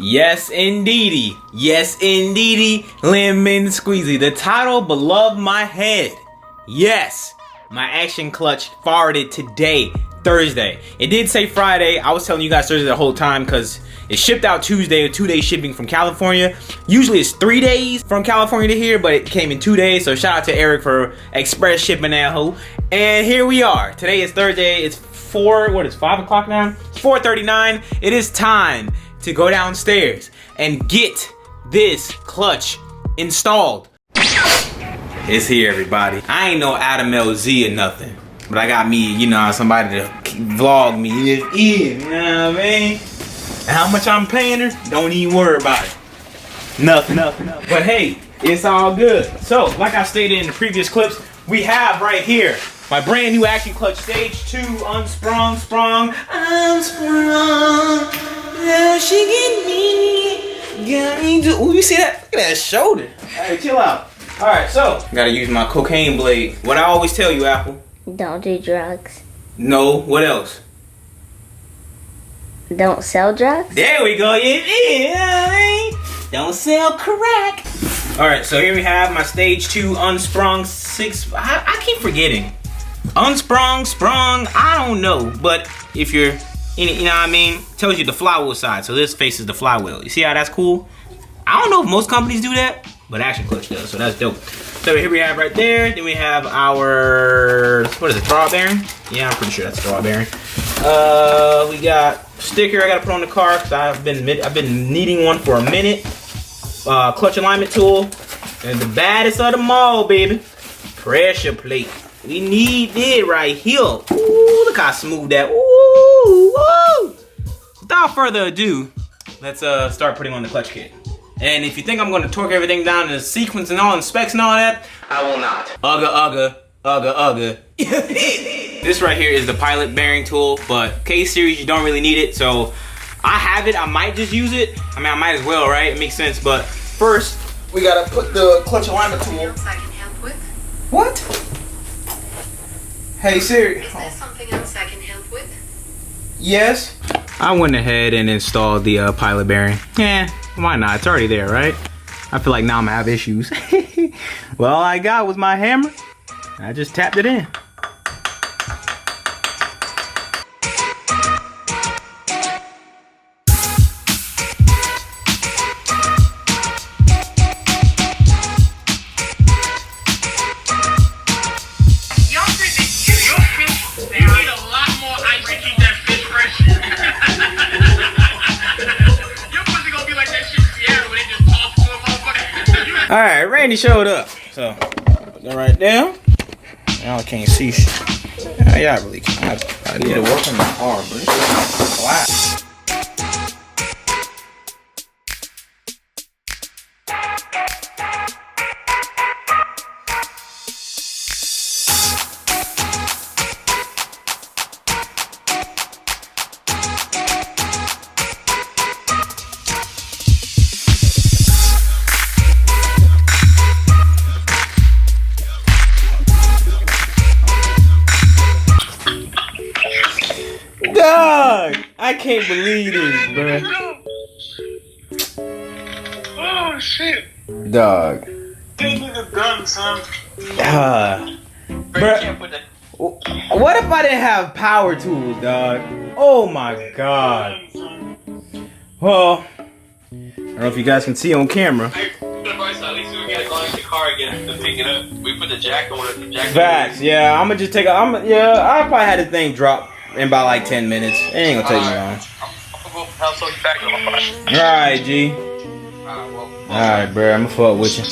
Yes, indeedy. Yes, indeedy. Lemon squeezy. The title beloved my head. Yes, my action clutch farted today, Thursday. It did say Friday. I was telling you guys Thursday the whole time because it shipped out Tuesday, 2-day shipping from California. Usually it's 3 days from California to here, but it came in 2 days. So shout out to Eric for express shipping that hoe. And here we are. Today is Thursday. It's 5 o'clock now? It's 4:39. It is time to go downstairs and get this clutch installed. It's here, everybody. I ain't no Adam LZ or nothing, but I got me, you know, somebody to vlog me. It's in, you know what I mean? And how much I'm paying her, don't even worry about it. Nothing. But hey, it's all good. So, like I stated in the previous clips, we have right here my brand new action clutch stage 2 unsprung. Yeah, she get me. Got me do. Ooh, you see that? Look at that shoulder. Hey, chill out. Alright, so gotta use my cocaine blade. What I always tell you, Apple. Don't do drugs. No, what else? Don't sell drugs? There we go. Yeah. Don't sell crack. Alright, so here we have my stage 2 unsprung 6. I keep forgetting. Unsprung, sprung, I don't know. But if you're in it, you know what I mean? Tells you the flywheel side. So this faces the flywheel. You see how that's cool? I don't know if most companies do that, but Action Clutch does, so that's dope. So here we have right there. Then we have our, what is it, throwout bearing? Yeah, I'm pretty sure that's throwout bearing. We got sticker I gotta put on the car because I've been needing one for a minute. Clutch alignment tool, and the baddest of them all, baby, pressure plate. We need it right here. Ooh, look how smooth that. Ooh, woo. Without further ado, let's start putting on the clutch kit. And if you think I'm going to torque everything down to the sequence and all and specs and all that, I will not. Ugga. This right here is the pilot bearing tool, but K-series you don't really need it, so I have it. I might just use it. I mean, I might as well, right? It makes sense. But first, we gotta put the clutch alignment tool. Else I can help with? What? Hey Siri. Is there something else I can help with? Yes. I went ahead and installed the pilot bearing. Yeah, why not? It's already there, right? I feel like now I'm gonna have issues. Well, all I got was my hammer. I just tapped it in. Alright, Randy showed up. So, put that right there. Y'all can't see shit. Yeah, y'all really can't. I need to work on the car, but it's flat. Dog, I can't believe this, bro. Oh shit. Dog. They need a gun, son. Bro, what if I didn't have power tools, dog? Oh my god. Well, I don't know if you guys can see on camera. At least we gotta go in the car again to pick it up. We put the jack on it. Facts, yeah. I'm gonna just take a. I probably had the thing drop in about like 10 minutes. It ain't gonna take me long. I'm gonna go have some back on my phone. Alright, G. Alright, bro. I'm gonna fuck with you.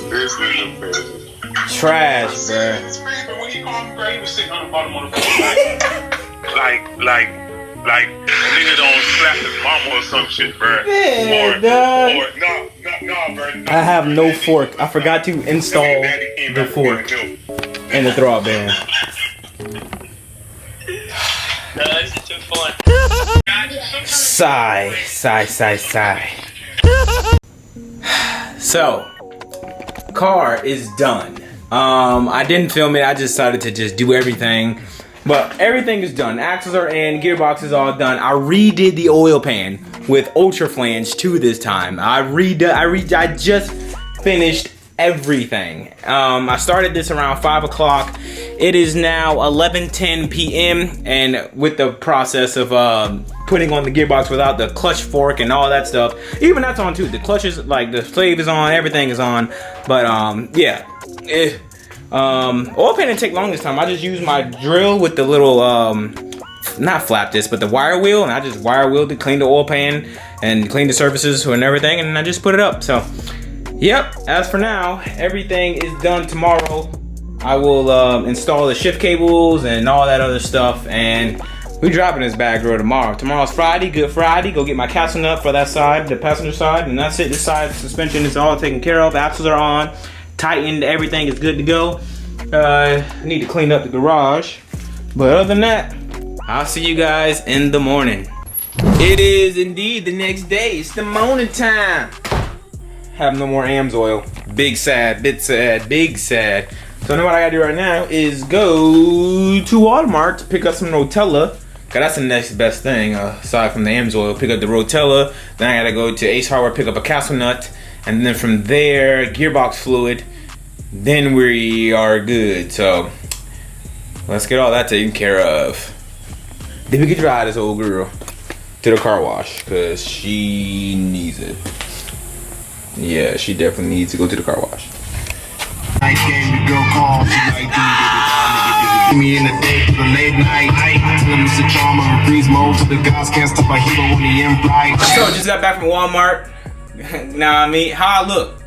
This is embarrassing. Trash, bro. When he called me, bro, he was sitting on the bottom of the phone like a nigga don't slap his mama or some shit, bro. Yeah, or no, bro. I have no fork. I forgot to install the fork and the throwout bearing. No, this is too fun. Sigh. So, car is done. I didn't film it. I just decided to just do everything But everything is done. Axles are in, gearbox is all done. I redid the oil pan with ultra flange 2 this time. I just finished everything. I started this around 5 o'clock. It is now 11:10 p.m. and with the process of putting on the gearbox without the clutch fork and all that stuff, even that's on too. The clutch is like, the slave is on, everything is on. But yeah, oil pan didn't take long this time. I just used my drill with the little not flap disc, but the wire wheel, and I just wire wheeled to clean the oil pan and clean the surfaces and everything, and I just put it up. So yep, as for now, everything is done. Tomorrow I will install the shift cables and all that other stuff, and we dropping this bad girl tomorrow. Tomorrow's Friday, Good Friday. Go get my castle nut for that side, the passenger side, and that's it. This side suspension is all taken care of. Axles are on, tightened, everything is good to go. I need to clean up the garage, but other than that, I'll see you guys in the morning. It is indeed the next day. It's the morning time. Have no more AMSOIL. Big sad, bit sad, big sad. So now what I gotta do right now is go to Walmart to pick up some Rotella. Cause that's the next best thing, aside from the AMSOIL. Pick up the Rotella. Then I gotta go to Ace Hardware, pick up a castle nut. And then from there, gearbox fluid. Then we are good. So let's get all that taken care of. Then we can drive this old girl to the car wash, cause she needs it. Yeah, she definitely needs to go to the car wash. Night game, the girl calls, she like, me in the day for the late night. Let me sit on my reprise mode to the guys can't stop my hero when he in bright. So just got back from Walmart. Now I mean, how I look?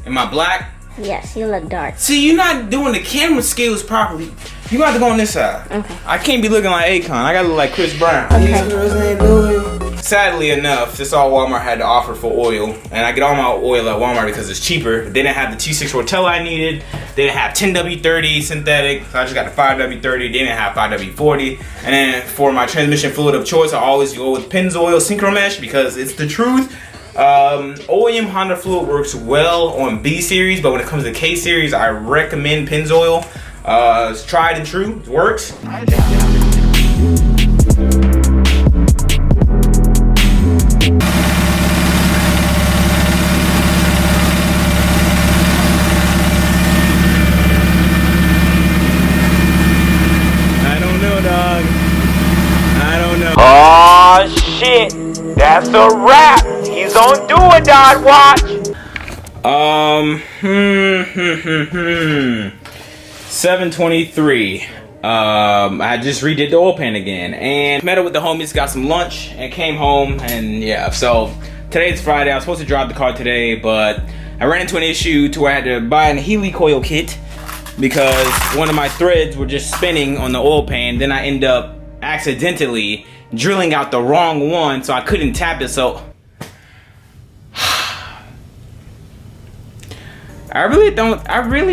Am I black? Yes, you look dark. See, you're not doing the camera skills properly. You got to go on this side. Okay. I can't be looking like Akon. I gotta look like Chris Brown. Okay. These girls ain't loyal. Sadly enough, this is all Walmart had to offer for oil, and I get all my oil at Walmart because it's cheaper. They didn't have the T6 Rotella I needed. They didn't have 10W30 synthetic, so I just got the 5W30. They didn't have 5W40. And then for my transmission fluid of choice, I always go with Pennzoil Synchro Mesh because it's the truth. OEM Honda fluid works well on B series, but when it comes to K series, I recommend Pennzoil. It's tried and true. It works. Oh shit, that's a wrap. He's on Do or Die Watch. 7:23. I just redid the oil pan again and met up with the homies, got some lunch, and came home. And yeah, so today's Friday. I was supposed to drive the car today, but I ran into an issue to where I had to buy a Healy coil kit because one of my threads were just spinning on the oil pan. Then I end up accidentally drilling out the wrong one, so I couldn't tap it. So I really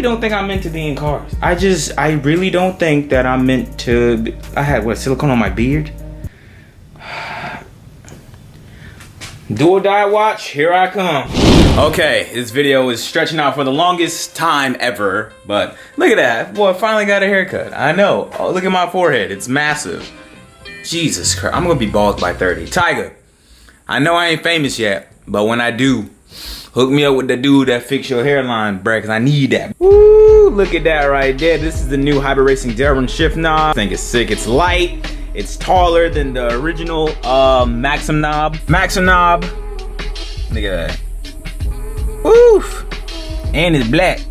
don't think I'm meant to be in cars. I really don't think that I'm meant to. I had silicone on my beard. Do or die watch, here I come. Okay, this video is stretching out for the longest time ever, but look at that. Boy, I finally got a haircut. I know. Oh, look at my forehead. It's massive. Jesus Christ, I'm gonna be bald by 30. Tiger, I know I ain't famous yet, but when I do, hook me up with the dude that fix your hairline, bruh, cause I need that. Woo, look at that right there. This is the new Hybrid Racing Delrin shift knob. I think it's sick. It's light. It's taller than the original Maxim knob. Maxim knob. Look at that. Woof. And it's black.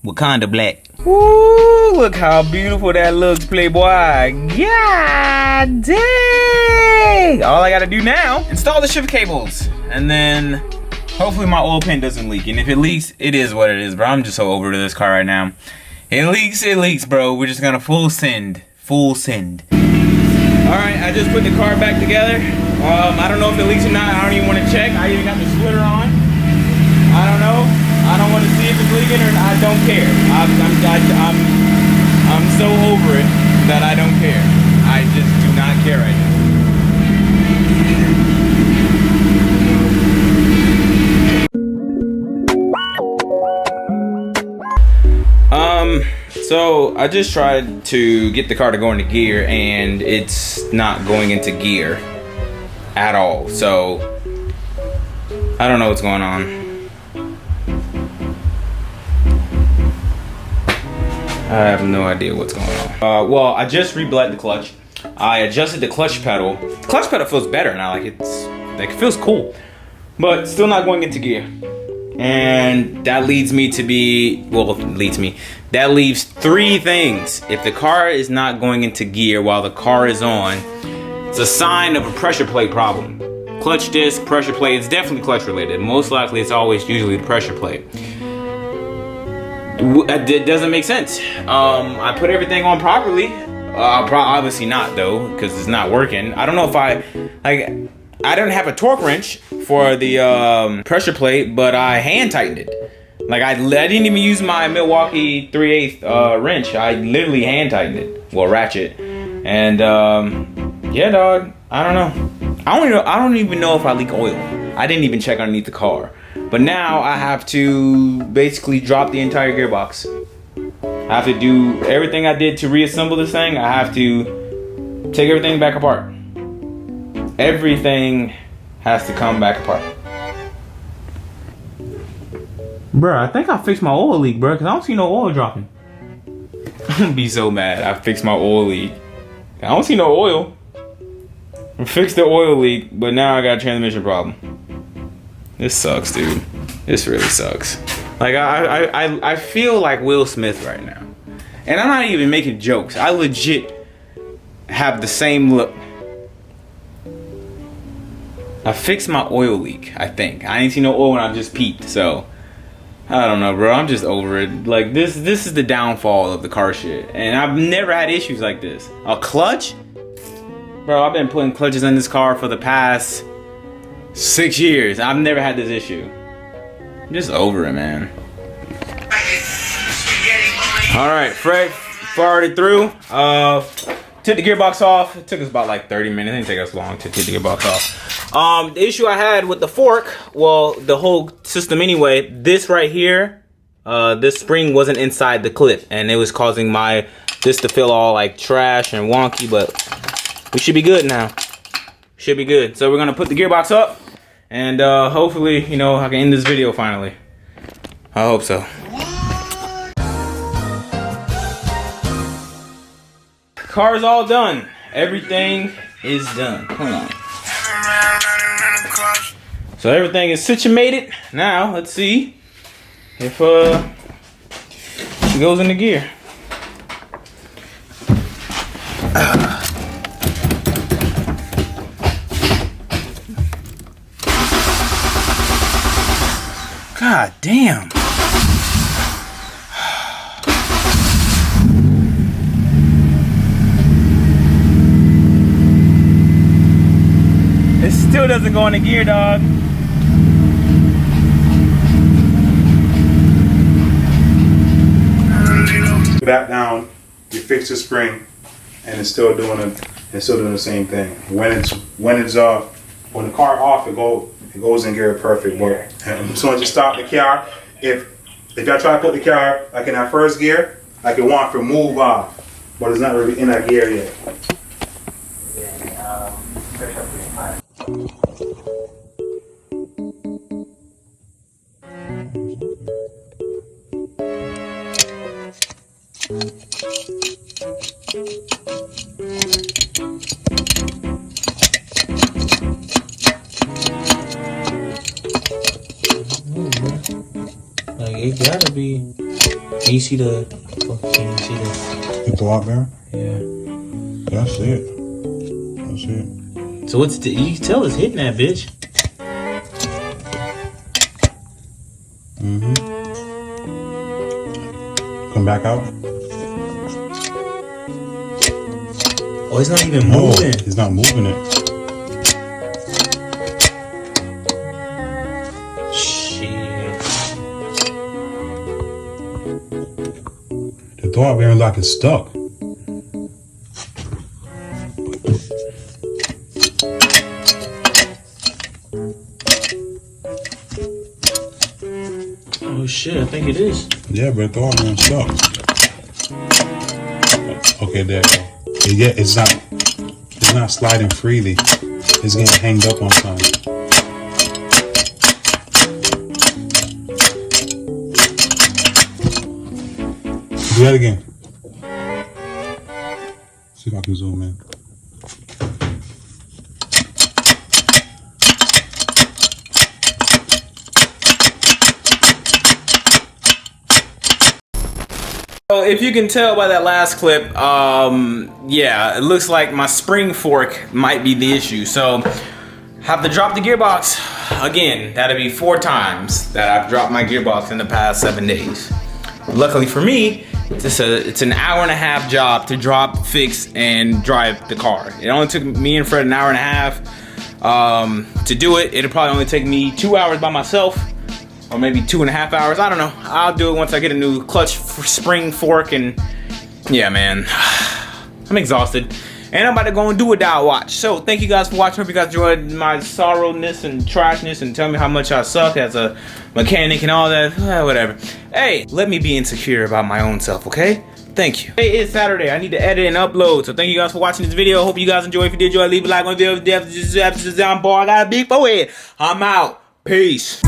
Wakanda black. Woo, look how beautiful that looks, Playboy. God dang. All I gotta do now, install the shift cables. And then hopefully my oil pan doesn't leak. And if it leaks, it is what it is, bro. I'm just so over to this car right now. It leaks, bro. We're just gonna full send. Full send. Alright, I just put the car back together. I don't know if it leaks or not. I don't even want to check. I even got the splitter on. I don't know. I don't want to see if it's leaking or I don't care. I'm so over it that I don't care. I just do not care right now. So I just tried to get the car to go into gear, and it's not going into gear at all. So I don't know what's going on. I have no idea what's going on. Well, I just rebled the clutch. I adjusted the clutch pedal. The clutch pedal feels better now. Like it feels cool, but still not going into gear. And that leads me to be, that leaves three things. If the car is not going into gear while the car is on, it's a sign of a pressure plate problem. Clutch disc, pressure plate, it's definitely clutch related. Most likely it's always usually the pressure plate. It doesn't make sense. I put everything on properly. Obviously not though, because it's not working. I don't know if I didn't have a torque wrench for the pressure plate, but I hand tightened it. Like I didn't even use my Milwaukee 3/8 wrench. I literally hand tightened it, well, ratchet. And yeah, dog. I don't know. I don't even know if I leak oil. I didn't even check underneath the car. But now I have to basically drop the entire gearbox. I have to do everything I did to reassemble this thing. I have to take everything back apart. Everything has to come back apart. Bruh, I think I fixed my oil leak, bruh, because I don't see no oil dropping. I'm gonna be so mad. I fixed my oil leak. I don't see no oil. I fixed the oil leak, but now I got a transmission problem. This sucks, dude. This really sucks. Like, I feel like Will Smith right now. And I'm not even making jokes. I legit have the same look. I fixed my oil leak, I think. I ain't seen no oil when I just peeped, so I don't know, bro. I'm just over it. Like, this is the downfall of the car shit. And I've never had issues like this. A clutch? Bro, I've been putting clutches in this car for the past 6 years. I've never had this issue. I'm just over it, man. Alright, Fred farted through. Took the gearbox off. It took us about like 30 minutes. It didn't take us long to take the gearbox off. The issue I had with the fork, well, the whole system anyway, this right here, this spring wasn't inside the clip, and it was causing this to feel all like trash and wonky, but we should be good now. Should be good. So we're gonna put the gearbox up, and hopefully, you know, I can end this video finally. I hope so. Car's all done. Everything is done. Hold on. So everything is situated. Now let's see if it goes into gear. God damn. It still doesn't go into gear, dog. Back down, you fix the spring, and it's still doing the same thing. When it's off, when the car off, it goes in gear perfect. But as soon as you stop the car, if I try to put the car like in that first gear, like it wants to move off, but it's not really in that gear yet. Like, it gotta be. Can you see the? Can you see The throw there? Yeah. That's it. That's it. So what's the? You can tell it's hitting that bitch. Mm-hmm. Come back out. Oh, it's not even No, moving. it's not moving it. The throw bearing lock is stuck. Oh shit, I think it is. Yeah, but the throw bearing stuck. Okay, there you go. Yeah, it's not sliding freely. It's getting hanged up on something. Do that again. See if I can zoom in. So if you can tell by that last clip, yeah, it looks like my spring fork might be the issue. So have to drop the gearbox again. That'll be 4 times that I've dropped my gearbox in the past 7 days. Luckily for me, it's an hour and a half job to drop, fix, and drive the car. It only took me and Fred an hour and a half to do it. It'll probably only take me 2 hours by myself, or maybe 2.5 hours. I don't know. I'll do it once I get a new clutch spring fork. And yeah, man, I'm exhausted. And I'm about to go and do a dial watch. So thank you guys for watching. Hope you guys enjoyed my sorrowness and trashness and tell me how much I suck as a mechanic and all that. Whatever. Hey, let me be insecure about my own self, okay? Thank you. Hey, it's Saturday. I need to edit and upload. So thank you guys for watching this video. Hope you guys enjoyed. If you did enjoy, leave a like on the video. Boy, I got a big forehead. I'm out. Peace.